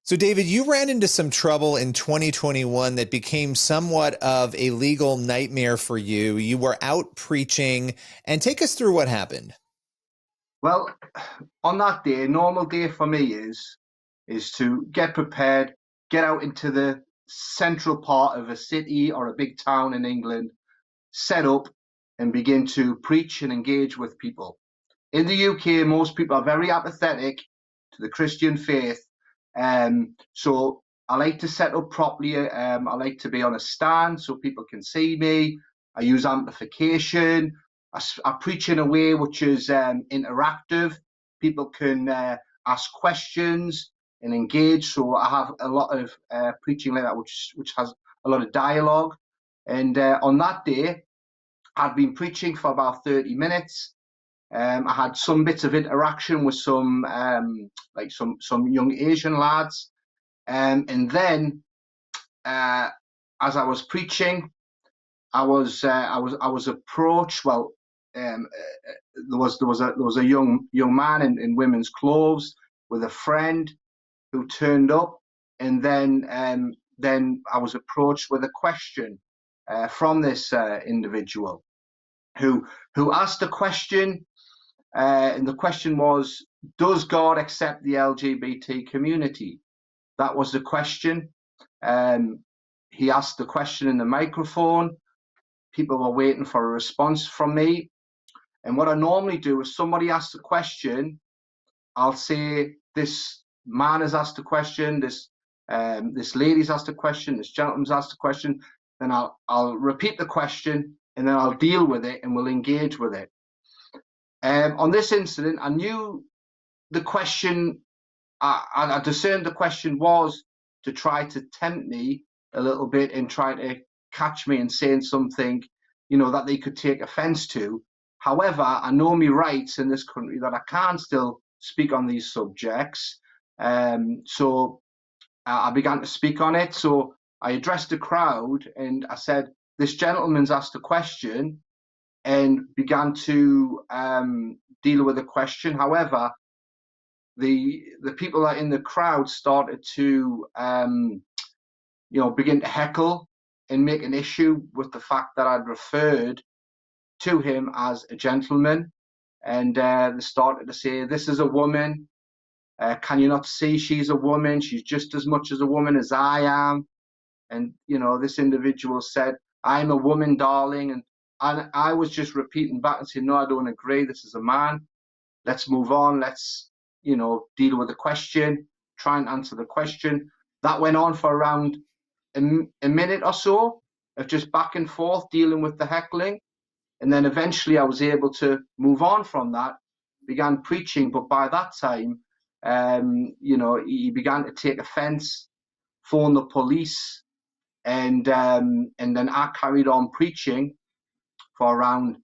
So, David, you ran into some trouble in 2021 that became somewhat of a legal nightmare for you. You were out preaching, and take us through what happened. Well, on that day, a normal day for me is to get prepared, get out into the central part of a city or a big town in England, set up and begin to preach and engage with people. In the UK, most people are very apathetic to the Christian faith. So I like to set up properly. I like to be on a stand so people can see me. I use amplification. I preach in a way which is interactive. People can ask questions and engage. So I have a lot of preaching like that, which has a lot of dialogue. And on that day, I'd been preaching for about 30 minutes. I had some bits of interaction with some young Asian lads, and then as I was preaching, I was approached. Well, there was a young man in women's clothes with a friend who turned up, and then I was approached with a question from this individual who asked a question. And the question was, does God accept the LGBT community? That was the question. He asked the question in the microphone. People were waiting for a response from me. And what I normally do is somebody asks a question, I'll say, this man has asked a question, this lady's asked a question, this gentleman's asked a question. Then I'll repeat the question, and then I'll deal with it and we'll engage with it. On this incident, I knew the question, I discerned the question was to try to tempt me a little bit and try to catch me in saying something, that they could take offense to. However, I know my rights in this country that I can still speak on these subjects. So I began to speak on it. So I addressed the crowd and I said, this gentleman's asked a question, and began to deal with the question. However, the people that in the crowd started to begin to heckle and make an issue with the fact that I'd referred to him as a gentleman, and they started to say, this is a woman, can you not see she's a woman? She's just as much as a woman as I am. And this individual said, I'm a woman, darling. And I was just repeating back and saying, no, I don't agree. This is a man. Let's move on. Let's, deal with the question, try and answer the question. That went on for around a minute or so of just back and forth dealing with the heckling. And then eventually I was able to move on from that, began preaching. But by that time, he began to take offense, phone the police. And then I carried on preaching for around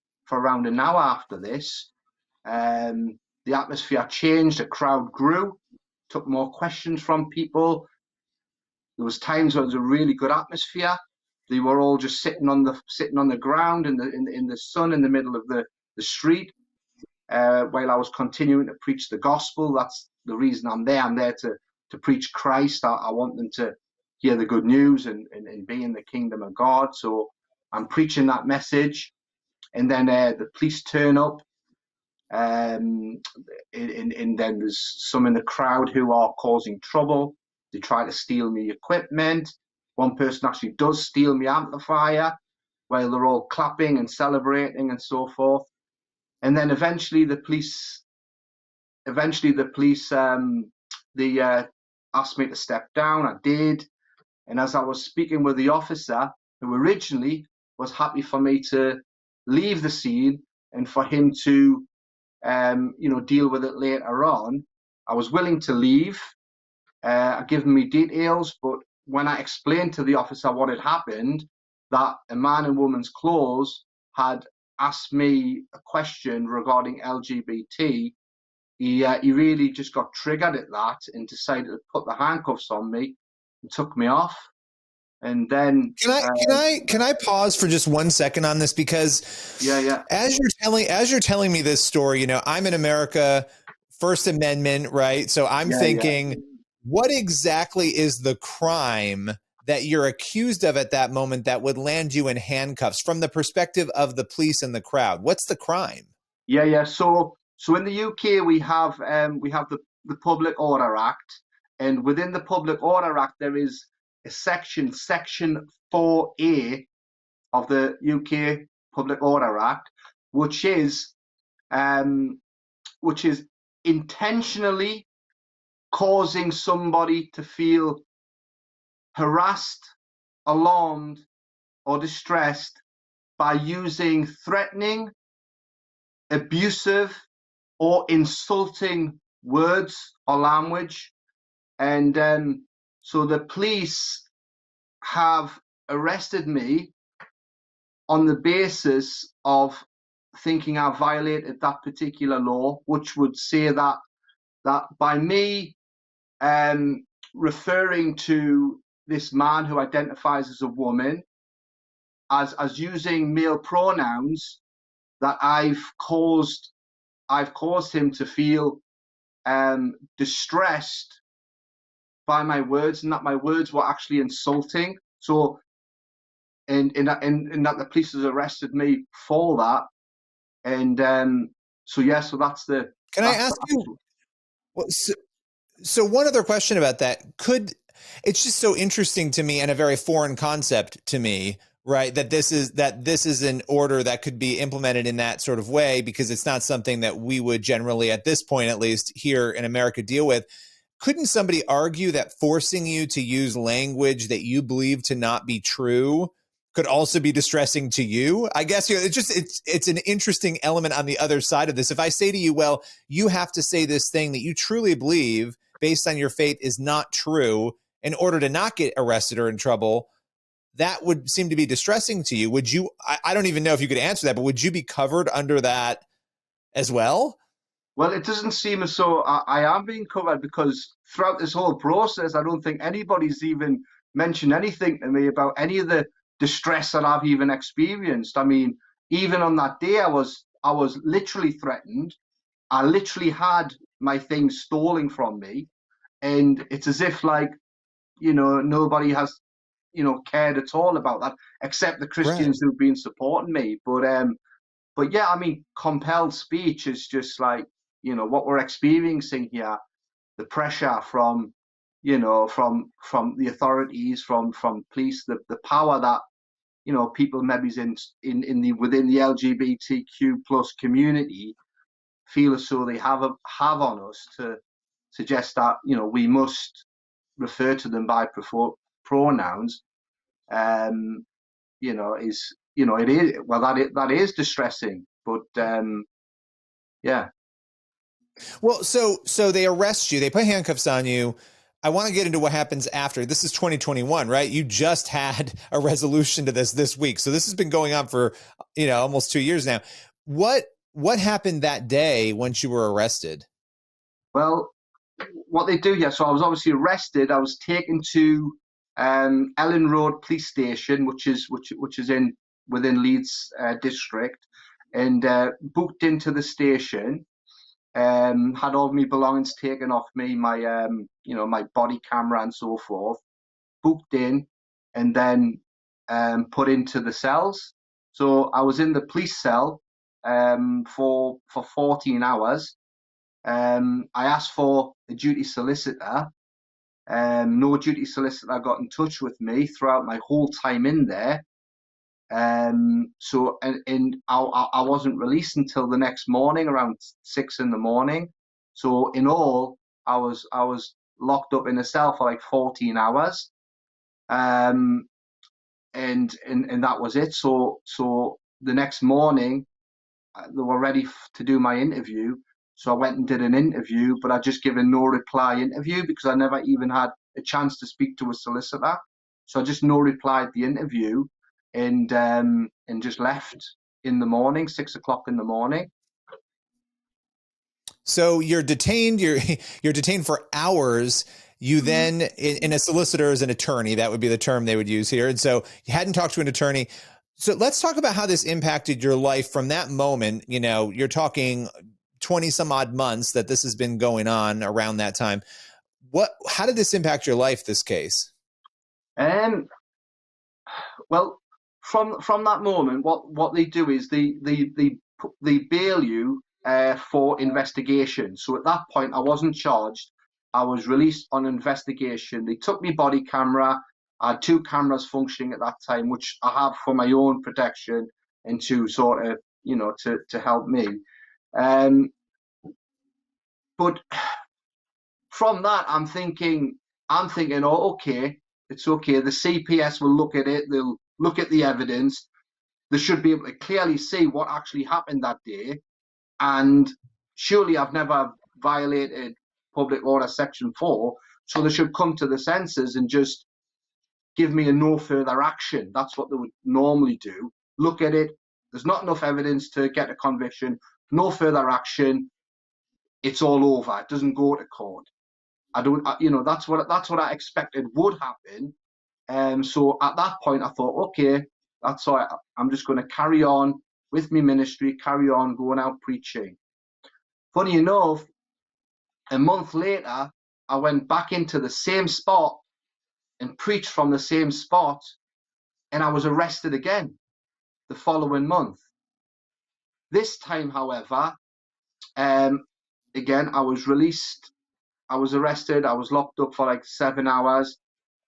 an hour after this. The atmosphere changed, the crowd grew, took more questions from people. There was times where it was a really good atmosphere. They were all just sitting on the ground in the sun in the middle of the street, while I was continuing to preach the gospel. That's the reason I'm there. I'm there to preach Christ. I want them to hear the good news and be in the kingdom of God. So I'm preaching that message. And then the police turn up, and then there's some in the crowd who are causing trouble. They try to steal me equipment. One person actually does steal me amplifier while they're all clapping and celebrating and so forth. And then eventually the police asked me to step down. I did. And as I was speaking with the officer, who originally was happy for me to leave the scene and for him to deal with it later on, I was willing to leave. Given me details, but when I explained to the officer what had happened, that a man in woman's clothes had asked me a question regarding LGBT, he really just got triggered at that and decided to put the handcuffs on me and took me off. And then can I pause for just 1 second on this, because as you're telling me this story, I'm in America, First Amendment, right? So I'm thinking What exactly is the crime that you're accused of at that moment that would land you in handcuffs from the perspective of the police and the crowd? What's the crime? Yeah. So in the UK we have the Public Order Act, and within the Public Order Act there is a section 4A of the UK Public Order Act, which is um, which is intentionally causing somebody to feel harassed, alarmed, or distressed by using threatening, abusive, or insulting words or language. And so the police have arrested me on the basis of thinking I violated that particular law, which would say that by me referring to this man who identifies as a woman as using male pronouns, that I've caused him to feel distressed by my words, and that my words were actually insulting. So, in that the police has arrested me for that, and so that's the Can I that's ask the you? actual. Well, so one other question about that. It's just so interesting to me and a very foreign concept to me, right? That this is an order that could be implemented in that sort of way, because it's not something that we would generally, at this point at least here in America, deal with. Couldn't somebody argue that forcing you to use language that you believe to not be true could also be distressing to you? I guess it's an interesting element on the other side of this. If I say to you, well, you have to say this thing that you truly believe based on your faith is not true in order to not get arrested or in trouble, that would seem to be distressing to you. Would you, I don't even know if you could answer that, but would you be covered under that as well? Well, it doesn't seem as though I am being covered, because throughout this whole process, I don't think anybody's even mentioned anything to me about any of the distress that I've even experienced. I mean, even on that day, I was literally threatened. I literally had my things stolen from me, and it's as if, like, nobody has cared at all about that, except the Right. Christians who've been supporting me. But yeah, I mean, compelled speech is just like, what we're experiencing here, the pressure from, from the authorities, from police, the power that, people maybe in the within the LGBTQ plus community feel as though they have on us, to suggest that, we must refer to them by pronouns, um, it is, well, that is distressing, but yeah. Well, so they arrest you, they put handcuffs on you. I want to get into what happens after. This is 2021, right? You just had a resolution to this week. So this has been going on for, almost 2 years now. What happened that day once you were arrested? Well, what they do here. So I was obviously arrested. I was taken to Ellen Road Police Station, which is in within Leeds district, and booked into the station. Had all my belongings taken off me, my body camera and so forth. Booked in, and then put into the cells. So I was in the police cell for 14 hours. I asked for a duty solicitor. No duty solicitor got in touch with me throughout my whole time in there. So and I wasn't released until the next morning around 6 in the morning. So in all, I was locked up in a cell for like 14 hours. Um, and that was it. So the next morning, they were ready to do my interview. So I went and did an interview, but I just given no reply interview, because I never even had a chance to speak to a solicitor. So I just no replied the interview, and just left in the morning, 6 o'clock in the morning. So you're detained. You're detained for hours. You Mm. then, in a solicitor is an attorney. That would be the term they would use here. And so you hadn't talked to an attorney. So let's talk about how this impacted your life from that moment. You're talking 20 some odd months that this has been going on around that time. How did this impact your life, this case? Um, well, from that moment, what they do is they bail you for investigation. So at that point, I wasn't charged. I was released on investigation. They took me body camera. I had two cameras functioning at that time, which I have for my own protection and to sort of, to help me. But from that, I'm thinking, oh, okay, it's okay. The CPS will look at it. They'll look at the evidence. They should be able to clearly see what actually happened that day. And surely I've never violated Public Order Section 4, so they should come to the senses and just give me a no further action. That's what they would normally do. Look at it. There's not enough evidence to get a conviction. No further action. It's all over. It doesn't go to court. I don't, that's what I expected would happen. So at that point, I thought, okay, that's all right. I'm just going to carry on with my ministry, carry on going out preaching. Funny enough, a month later, I went back into the same spot and preached from the same spot, and I was arrested again the following month. This time, however, again, I was released. I was arrested. I was locked up for like 7 hours,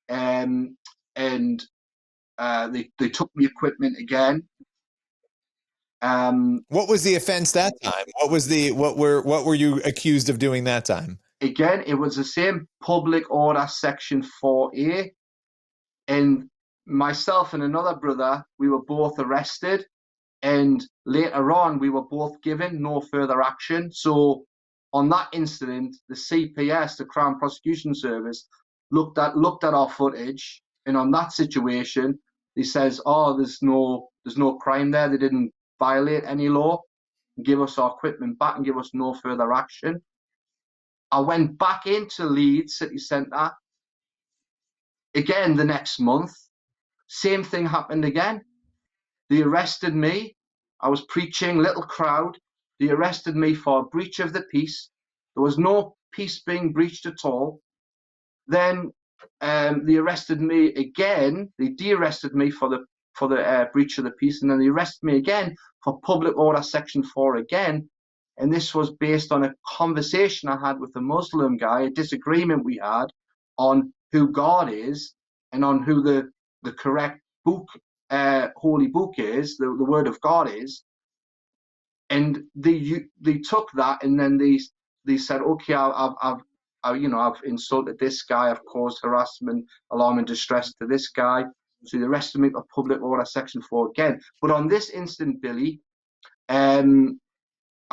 and they took me equipment again. What was the offense that time? What were you accused of doing that time? Again, it was the same Public Order Section 4A, and myself and another brother, we were both arrested, and later on we were both given no further action. So on that incident, the CPS, the Crown Prosecution Service, looked at our footage, and on that situation, he says, "Oh, there's no crime there. They didn't violate any law. Give us our equipment back and give us no further action." I went back into Leeds city centre again the next month. Same thing happened again. They arrested me. I was preaching, little crowd. They arrested me for breach of the peace. There was no peace being breached at all. Then they arrested me again. They de-arrested me for the breach of the peace, and then they arrested me again for Public Order Section 4 again. And this was based on a conversation I had with a Muslim guy, a disagreement we had on who God is and on who the correct book, holy book is, the Word of God is. And they took that, and then they said, okay, I've insulted this guy, I've caused harassment, alarm, and distress to this guy. So they arrested me for Public Order Section 4 again. But on this incident, Billy,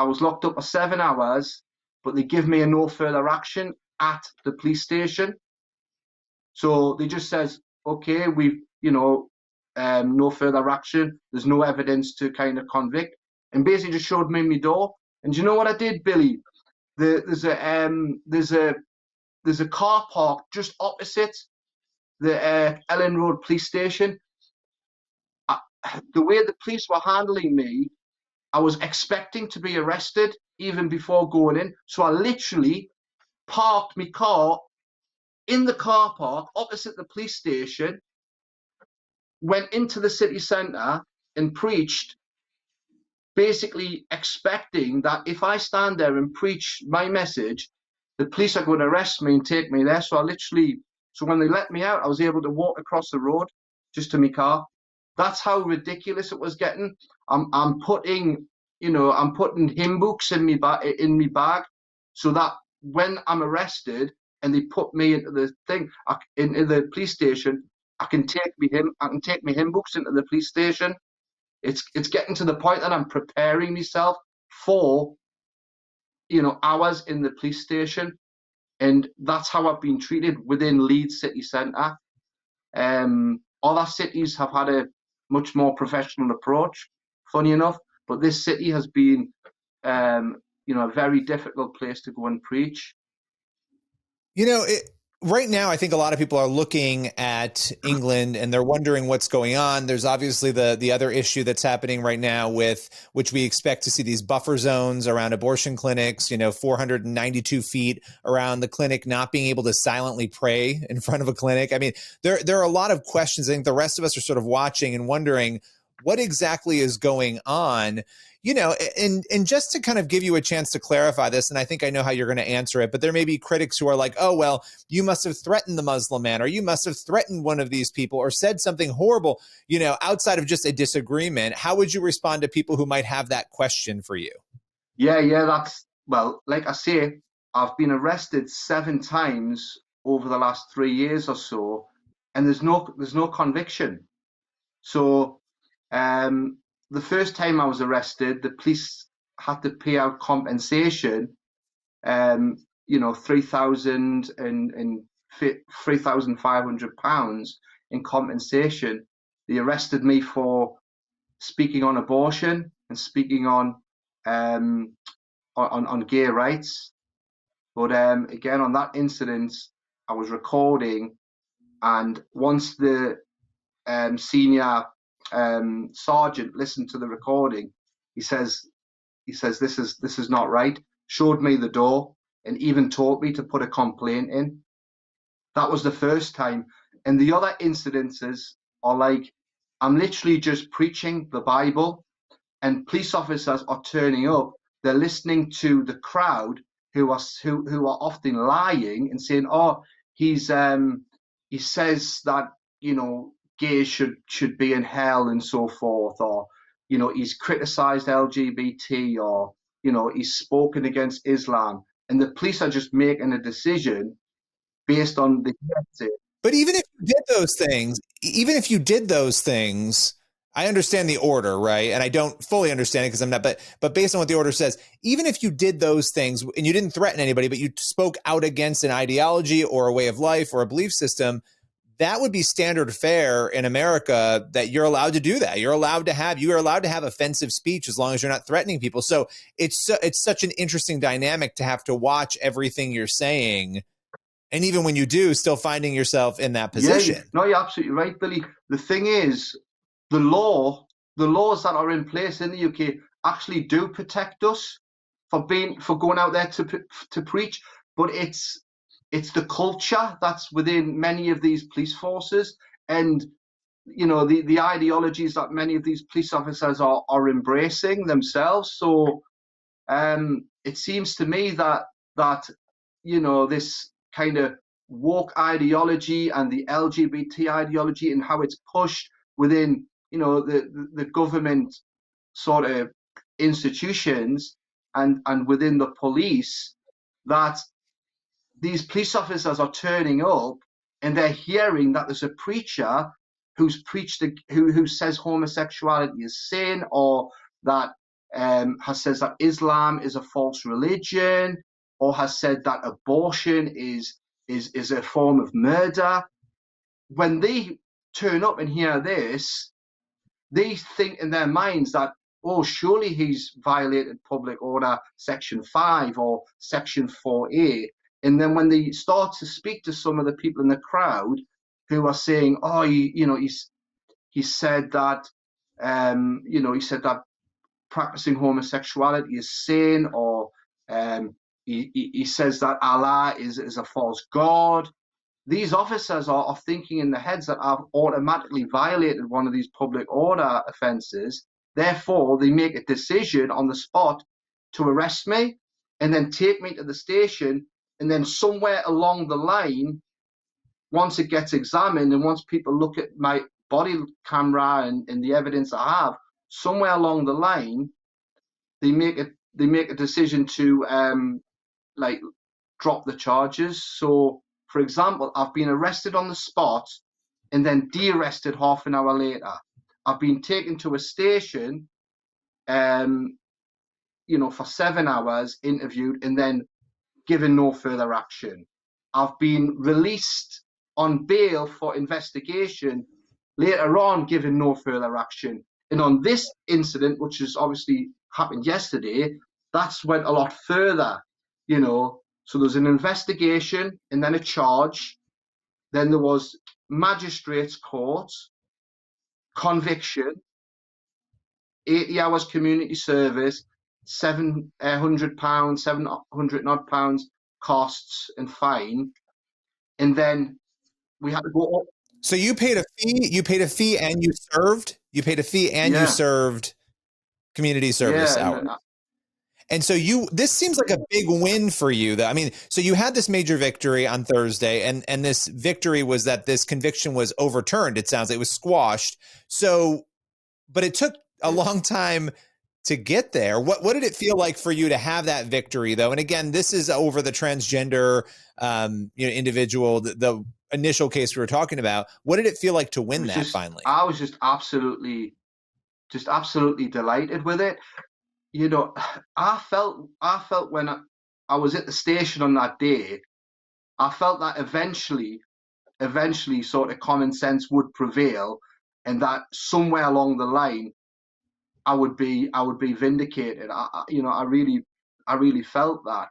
I was locked up for 7 hours, but they give me a no further action at the police station. So they just says, okay, we've, no further action. There's no evidence to kind of convict, and basically just showed me my door. And do you know what I did, Billy? There's a car park just opposite the Ellen Road police station. The way the police were handling me, I was expecting to be arrested even before going in. So I literally parked my car in the car park opposite the police station, went into the city centre and preached, basically expecting that if I stand there and preach my message, the police are going to arrest me and take me there. So when they let me out, I was able to walk across the road just to my car. That's how ridiculous it was getting. I'm putting hymn books in my bag, so that when I'm arrested and they put me into the into the police station, I can take my hymn books into the police station. It's getting to the point that I'm preparing myself for hours in the police station, and that's how I've been treated within Leeds city centre. Other cities have had a much more professional approach, funny enough, but this city has been a very difficult place to go and preach. right now, I think a lot of people are looking at England and they're wondering what's going on. There's obviously the other issue that's happening right now with which we expect to see these buffer zones around abortion clinics, 492 feet around the clinic, not being able to silently pray in front of a clinic. I mean, there are a lot of questions. I think the rest of us are sort of watching and wondering what exactly is going on. And just to kind of give you a chance to clarify this, and I think I know how you're going to answer it, but there may be critics who are like, oh, well, you must have threatened the Muslim man, or you must have threatened one of these people, or said something horrible, outside of just a disagreement. How would you respond to people who might have that question for you? Yeah, well, like I say, I've been arrested 7 times over the last 3 years or so, and there's no conviction. So, the first time I was arrested, the police had to pay out compensation, 3,000 and £3,500 in compensation. They arrested me for speaking on abortion and speaking on gay rights. But again, on that incident, I was recording, and once the senior sergeant listened to the recording, he says this is not right. Showed me the door and even taught me to put a complaint in. That was the first time, and the other incidences are like I'm literally just preaching the Bible, and police officers are turning up. They're listening to the crowd who are often lying and saying, "Oh, he says that gays should be in hell and so forth," or he's criticised LGBT, or he's spoken against Islam, and the police are just making a decision based on the hearsay. But even if you did those things, I understand the order, right? And I don't fully understand it because I'm not, but based on what the order says, even if you did those things and you didn't threaten anybody, but you spoke out against an ideology or a way of life or a belief system, that would be standard fare in America, that you're allowed to do that. You are allowed to have offensive speech as long as you're not threatening people. So it's such an interesting dynamic to have to watch everything you're saying. And even when you do, still finding yourself in that position. Yeah, no, you're absolutely right, Billy. The thing is, the laws that are in place in the UK actually do protect us for going out there to preach, but it's the culture that's within many of these police forces, and the ideologies that many of these police officers are embracing themselves. So it seems to me that this kind of woke ideology and the LGBT ideology and how it's pushed within the government sort of institutions and within the police, that these police officers are turning up and they're hearing that there's a preacher who says homosexuality is sin, or that says that Islam is a false religion, or has said that abortion is a form of murder. When they turn up and hear this, they think in their minds that, oh, surely he's violated public order section 5 or section 4A. And then when they start to speak to some of the people in the crowd who are saying, oh, he said that practicing homosexuality is sin, or he says that Allah is a false god. These officers are thinking in their heads that I've automatically violated one of these public order offences. Therefore, they make a decision on the spot to arrest me and then take me to the station. And then somewhere along the line, once it gets examined and once people look at my body camera and the evidence I have, somewhere along the line, they make a decision to drop the charges. So, for example, I've been arrested on the spot and then de-arrested half an hour later. I've been taken to a station, for 7 hours, interviewed, and then given no further action. I've been released on bail for investigation, later on given no further action. And on this incident, which has obviously happened yesterday, that's went a lot further, So there's an investigation and then a charge. Then there was magistrates court, conviction, 80 hours community service, £700, 700 odd pounds costs and fine. And then we had to go up. So you paid a fee. You paid a fee, and you served. You paid a fee, and you Yeah, served community service yeah, hours. And so this seems like a big win for you. That I mean, so you had this major victory on Thursday, and this victory was that this conviction was overturned. It sounds like it was squashed. So, but it took a long time to get there. What did it feel like for you to have that victory, though? And again, this is over the transgender individual, the initial case we were talking about. What did it feel like to win that finally? I was just absolutely delighted with it. You know, I felt when I was at the station on that day, I felt that eventually sort of common sense would prevail, and that somewhere along the line I would be vindicated. I really felt that.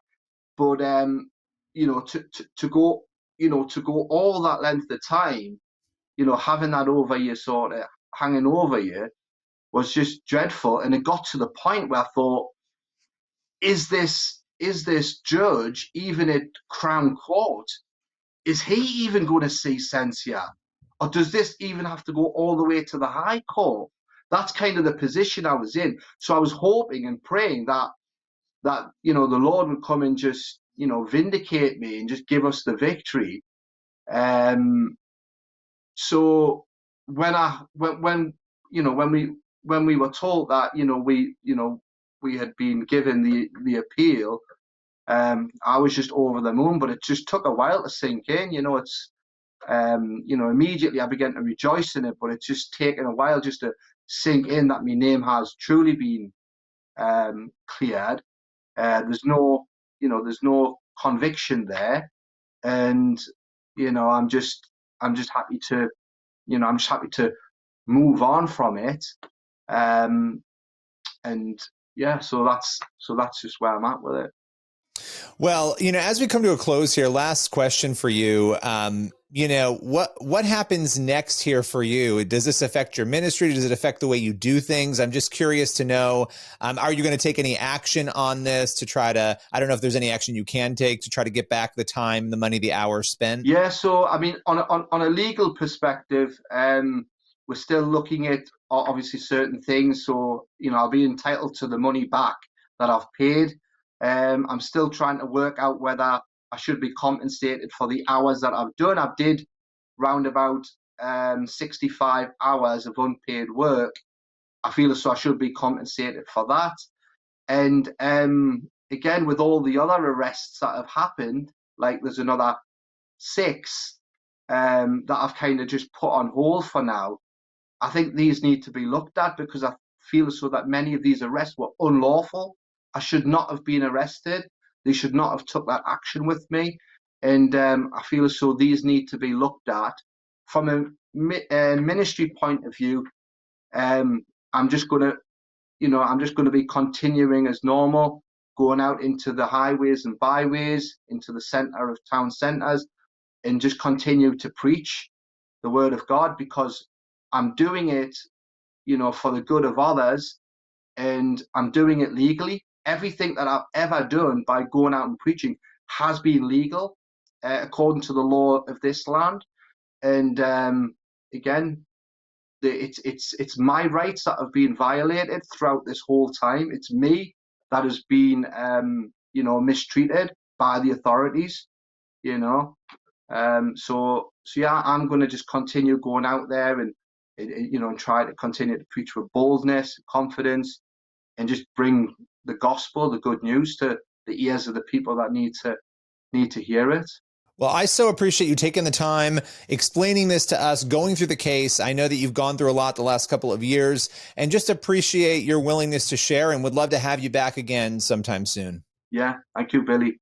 But to go all that length of time, having that over you, sort of hanging over you, was just dreadful. And it got to the point where I thought, is this judge even at Crown Court? Is he even going to see sense here? Or does this even have to go all the way to the High Court? That's kind of the position I was in. So I was hoping and praying that the Lord would come and just, vindicate me and just give us the victory. So when we were told that, we had been given the appeal, I was just over the moon, but it just took a while to sink in. Immediately I began to rejoice in it, but it's just taken a while just to sink in that my name has truly been cleared. There's no conviction there, and I'm just happy to move on from it. And yeah, so that's just where I'm at with it. Well, as we come to a close here, last question for you. What happens next here for you? Does this affect your ministry? Does it affect the way you do things? I'm just curious to know, are you going to take any action on this to try to, I don't know if there's any action you can take to try to get back the time, the money, the hours spent? Yeah, so I mean, on a legal perspective, we're still looking at obviously certain things. So, I'll be entitled to the money back that I've paid. I'm still trying to work out whether I should be compensated for the hours that I've done. I did round about 65 hours of unpaid work. I feel as though I should be compensated for that. And again, with all the other arrests that have happened, like there's another 6 that I've kind of just put on hold for now. I think these need to be looked at, because I feel as though that many of these arrests were unlawful. I should not have been arrested. They should not have took that action with me. And I feel as though these need to be looked at from a ministry point of view. I'm just going to be continuing as normal, going out into the highways and byways, into the centre of town centres, and just continue to preach the word of God, because I'm doing it, for the good of others, and I'm doing it legally. Everything that I've ever done by going out and preaching has been legal, according to the law of this land. And again, it's my rights that have been violated throughout this whole time. It's me that has been, mistreated by the authorities. So yeah, I'm going to just continue going out there and try to continue to preach with boldness, confidence, and just bring the gospel, the good news, to the ears of the people that need to hear it. Well, I so appreciate you taking the time, explaining this to us, going through the case. I know that you've gone through a lot the last couple of years, and just appreciate your willingness to share, and would love to have you back again sometime soon. Yeah, thank you, Billy.